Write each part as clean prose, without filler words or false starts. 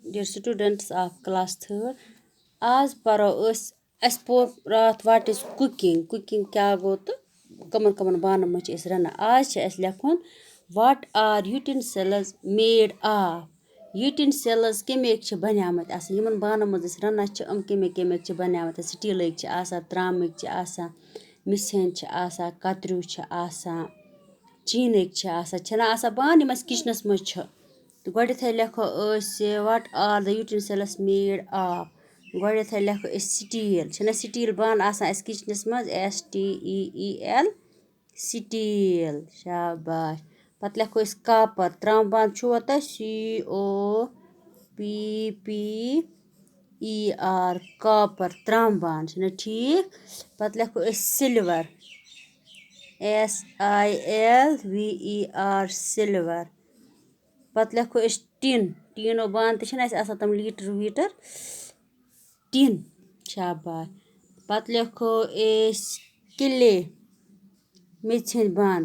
Dear students of class 3rd, आज पढ़ो अस पोर रात what is cooking. Cooking क्या गो तो कमन बानन मच इस रना. आज छे अस लेखुन what are utensils made of. Utensils केमेक छे बन्यामत आसा यमन बानन मज इस रना छे केमेक छे बन्यामत स्टीलक छे आसा त्रामिक छे आसा मिसेन छे आसा कतरू छे आसा चीनक छे आसा छना आसा बान यम किचनस मज छे. तो गोडे लेखो what are the utensils made of. गोडे लेखो स्टील छना स्टील बान आसा अस किचनस मज STEEL स्टील शाबाश. पत लेखो कॉपर त्राम बान छुआ त COPPER कॉपर त्राम बान छना ठीक. पत लेखो सिल्वर SILVER सिल्वर. पत लेखो टिन टीनो बान तो आसा तम लीटर वीटर टिन शाबाश. पत लेखो क्ले मेथन बान.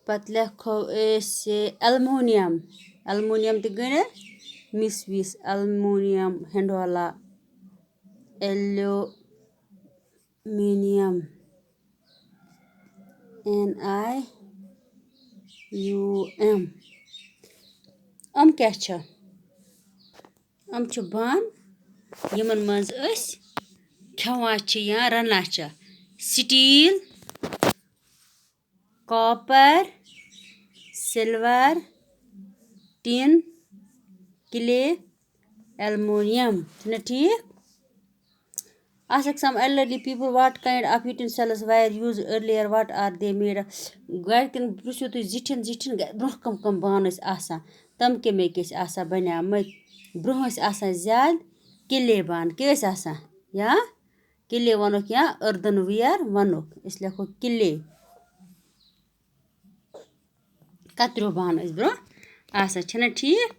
पत लेखो एल्युमिनियम तो गए मिस एल्युमिनियम हेंडोला एल्युमिनियम NIUM. क्या छे बान यमन मज अस खेवान छे या रना छे. Steel copper silver tin clay aluminium छना ठीक. Ask some elderly people what kind of utensils were used earlier. What are they made of? Garkin prusu tu zittin broh kam ban is asa tam kemek is asa banamit broh is asa zyad kile ban ke is asa ya kile vanok ya earthenware vanok isliye ko kile katro ban is broh asa chana ठीक.